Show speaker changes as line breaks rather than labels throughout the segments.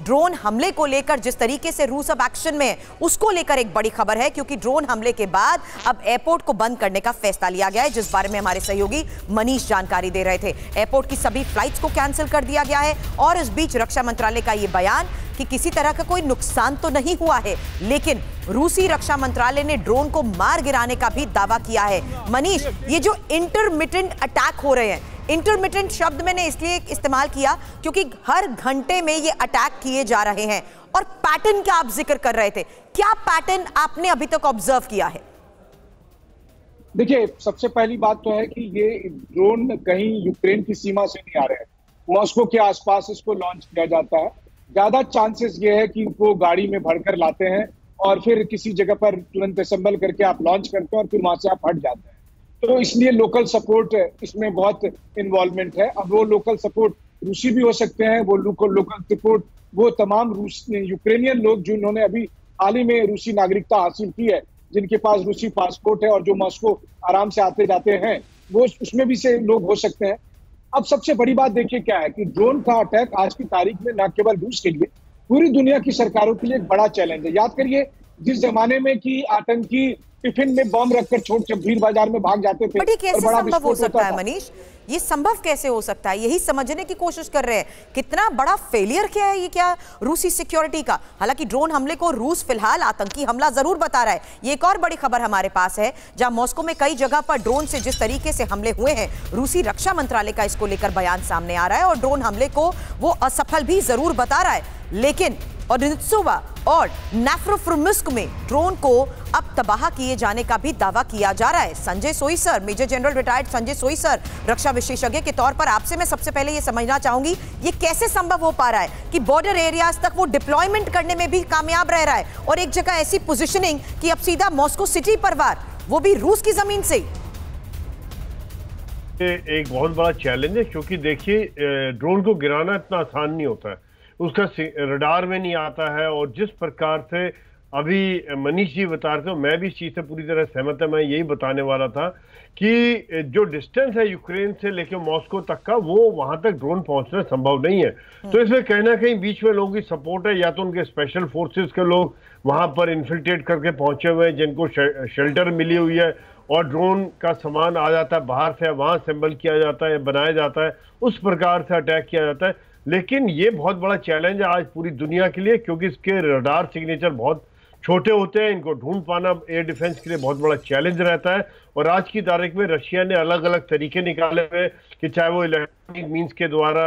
Drone हमले को लेकर जिस तरीके से रूस अब एक्शन में है उसको लेकर एक बड़ी खबर है, क्योंकि ड्रोन हमले के बाद अब एयरपोर्ट को बंद करने का फैसला लिया गया है, जिस बारे में हमारे सहयोगी मनीष जानकारी दे रहे थे। एयरपोर्ट की सभी फ्लाइट्स को कैंसिल कर दिया गया है और इस बीच रक्षा मंत्रालय का यह बयान कि किसी तरह का कोई नुकसान तो नहीं हुआ है, लेकिन रूसी रक्षा मंत्रालय ने ड्रोन को मार गिराने का भी दावा किया है। मनीष, ये जो इंटरमिटेंट अटैक हो रहे हैं, इंटरमिटेंट शब्द मैंने इसलिए इस्तेमाल किया क्योंकि हर घंटे में ये अटैक किए जा रहे हैं, और पैटर्न का आप जिक्र कर रहे थे, क्या पैटर्न आपने अभी तक ऑब्जर्व किया है?
देखिए, सबसे पहली बात तो है कि ये ड्रोन कहीं यूक्रेन की सीमा से नहीं आ रहे हैं, मॉस्को के आसपास इसको लॉन्च किया जाता है। ज्यादा चांसेस ये है कि इनको गाड़ी में भरकर लाते हैं और फिर किसी जगह पर तुरंत असेंबल करके आप लॉन्च करते हैं और फिर वहां से आप हट जाते हैं। तो इसलिए लोकल सपोर्ट इसमें बहुत इन्वॉल्वमेंट है। अब वो लोकल सपोर्ट रूसी भी हो सकते हैं, वो लोकल सपोर्ट वो तमाम यूक्रेनियन लोग जिन्होंने अभी हाल ही में रूसी नागरिकता हासिल की है, जिनके पास रूसी पासपोर्ट है और जो मॉस्को आराम से आते जाते हैं, वो उसमें भी से लोग हो सकते हैं। अब सबसे बड़ी बात देखिए क्या है कि ड्रोन का अटैक आज की तारीख में न केवल रूस के लिए, पूरी दुनिया की सरकारों के लिए एक बड़ा चैलेंज है। याद करिए, जिस जमाने में कि आतंकी टिफिन में बम रखकर छोड़ भीड़ बाजार में भाग जाते थे,
ये कैसे संभव हो सकता है मनीष? ये संभव कैसे हो सकता है, यही समझने की कोशिश कर रहे हैं। कितना बड़ा फेलियर क्या है ये, क्या रूसी सिक्योरिटी का? हालांकि ड्रोन हमले को रूस फिलहाल आतंकी हमला जरूर बता रहा है। ये एक और बड़ी खबर हमारे पास है, जहां मॉस्को में कई जगह पर ड्रोन से जिस तरीके से हमले हुए हैं, रूसी रक्षा मंत्रालय का इसको लेकर बयान सामने आ रहा है और ड्रोन हमले को वो असफल भी जरूर बता रहा है। लेकिन ओडेनत्सोवा और नाफ्रोफोर्मिस्क में ड्रोन को अब तबाह किए जाने का भी दावा किया जा रहा है। Sanjay Soisar, major general retired Sanjay Soisar, रक्षा विशेषज्ञ के तौर पर आपसे मैं सबसे पहले ये समझना चाहूंगी, ये कैसे संभव हो पा रहा है कि बॉर्डर एरियाज तक वो डिप्लॉयमेंट करने में भी कामयाब रह रहा है, और एक जगह ऐसी पोजीशनिंग कि अब सीधा मॉस्को सिटी पर वार, वो भी रूस की जमीन से।
एक बहुत बड़ा चैलेंज है, क्योंकि देखिए ड्रोन को गिराना इतना आसान नहीं होता है, उसका रडार में नहीं आता है। और जिस प्रकार से अभी मनीष जी बता रहे थे, मैं भी इस चीज से पूरी तरह सहमत है। मैं यही बताने वाला था कि जो डिस्टेंस है यूक्रेन से लेकर मॉस्को तक का, वो वहां तक ड्रोन पहुंचना संभव नहीं है। तो इसमें कहीं ना कहीं बीच में लोगों की सपोर्ट है, या तो उनके स्पेशल फोर्सेस के लोग वहां पर इन्फिल्ट्रेट करके पहुंचे हुए हैं, जिनको शेल्टर मिली हुई है, और ड्रोन का सामान आ जाता है बाहर से, वहां असेंबल किया जाता है, बनाया जाता है, उस प्रकार से अटैक किया जाता है। लेकिन ये बहुत बड़ा चैलेंज है आज पूरी दुनिया के लिए, क्योंकि इसके रडार सिग्नेचर बहुत छोटे होते हैं, इनको ढूंढ पाना एयर डिफेंस के लिए बहुत बड़ा चैलेंज रहता है। और आज की तारीख में रशिया ने अलग अलग तरीके निकाले हुए कि चाहे वो इलेक्ट्रॉनिक मींस के द्वारा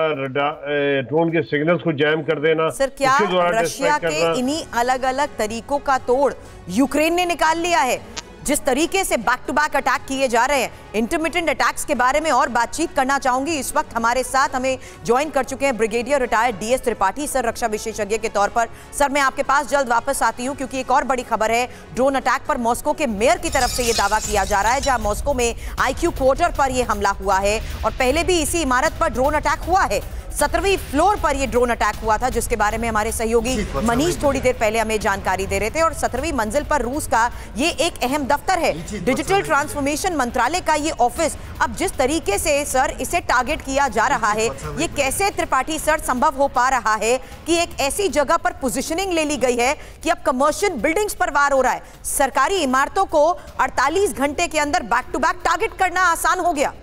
ड्रोन के सिग्नल्स को जैम कर देना।
सर, क्या रशिया के इन्हीं अलग अलग तरीकों का तोड़ यूक्रेन ने निकाल लिया है? जिस तरीके से बैक टू बैक अटैक किए जा रहे हैं, इंटरमिटेंट अटैक्स के बारे में और बातचीत करना चाहूंगी। इस वक्त हमारे साथ हमें ज्वाइन कर चुके हैं brigadier retired DS Tripathi sir, रक्षा विशेषज्ञ के तौर पर। सर, मैं आपके पास जल्द वापस आती हूं, क्योंकि एक और बड़ी खबर है ड्रोन अटैक पर मॉस्को के मेयर की तरफ से यह दावा किया जा रहा है, जहां मॉस्को में IQ क्वार्टर पर यह हमला हुआ है, और पहले भी इसी इमारत पर ड्रोन अटैक हुआ है। 17वीं फ्लोर पर यह ड्रोन अटैक हुआ था, जिसके बारे में हमारे सहयोगी मनीष थोड़ी देर पहले हमें जानकारी दे रहे थे। और 17वीं मंजिल पर रूस का ये एक अहम दफ्तर है, डिजिटल ट्रांसफॉर्मेशन मंत्रालय का ये ऑफिस। अब जिस तरीके से सर इसे टारगेट किया जा रहा है, ये कैसे त्रिपाठी सर संभव हो पा रहा है कि एक ऐसी जगह पर पोजीशनिंग ले ली गई है कि अब कमर्शियल बिल्डिंग्स पर वार हो रहा है? सरकारी इमारतों को 48 घंटे के अंदर बैक टू बैक टारगेट करना आसान हो गया।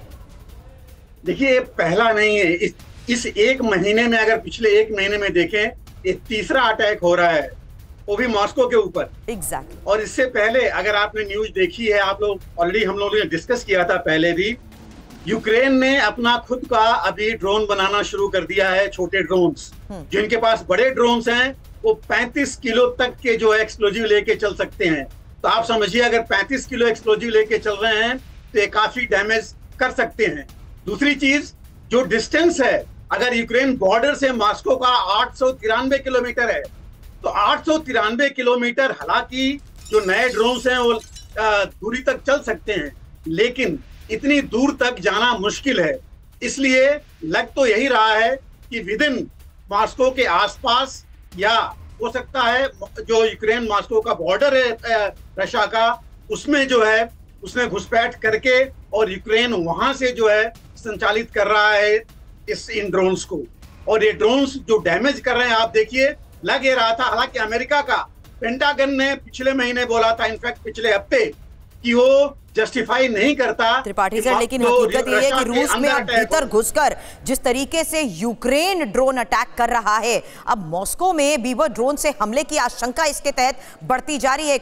देखिए, पहला नहीं है, इस एक महीने में, अगर पिछले एक महीने में देखें, एक तीसरा अटैक हो रहा है, वो भी मॉस्को के ऊपर।
एग्जैक्टली।
और इससे पहले अगर आपने न्यूज देखी है, आप लोग ऑलरेडी, हम लोगों ने डिस्कस किया था पहले भी, यूक्रेन ने अपना खुद का अभी ड्रोन बनाना शुरू कर दिया है, छोटे ड्रोन्स। जिनके पास बड़े ड्रोन्स हैं, वो 35 किलो तक के जो है एक्सप्लोजिव लेके चल सकते हैं। तो आप समझिए, अगर 35 किलो एक्सप्लोजिव लेके चल रहे हैं तो ये काफी डैमेज कर सकते हैं। दूसरी चीज, जो डिस्टेंस है, अगर यूक्रेन बॉर्डर से मॉस्को का 893 किलोमीटर है, तो 893 किलोमीटर, हालांकि जो नए ड्रोन्स हैं वो दूरी तक चल सकते हैं, लेकिन इतनी दूर तक जाना मुश्किल है। इसलिए लग तो यही रहा है कि विद इन मॉस्को के आसपास, या हो सकता है जो यूक्रेन मॉस्को का बॉर्डर है रशिया का, उसमें जो है उसने घुसपैठ करके, और यूक्रेन वहां से जो है संचालित कर रहा है इन ड्रोन्स को। और ये ड्रोन्स जो डैमेज कर रहे हैं, आप देखिए लग ये रहा था, हालांकि अमेरिका का पेंटागन ने पिछले महीने बोला था, इनफैक्ट पिछले हफ्ते, कि वो जस्टिफाई नहीं करता।
त्रिपाठी सर, लेकिन हकीकत ये है कि रूस में अब भीतर घुसकर जिस तरीके से यूक्रेन ड्रोन अटैक कर रहा है, अब मॉस्को में भी वो ड्रोन से हमले की आशंका इसके तहत बढ़ती जा रही है।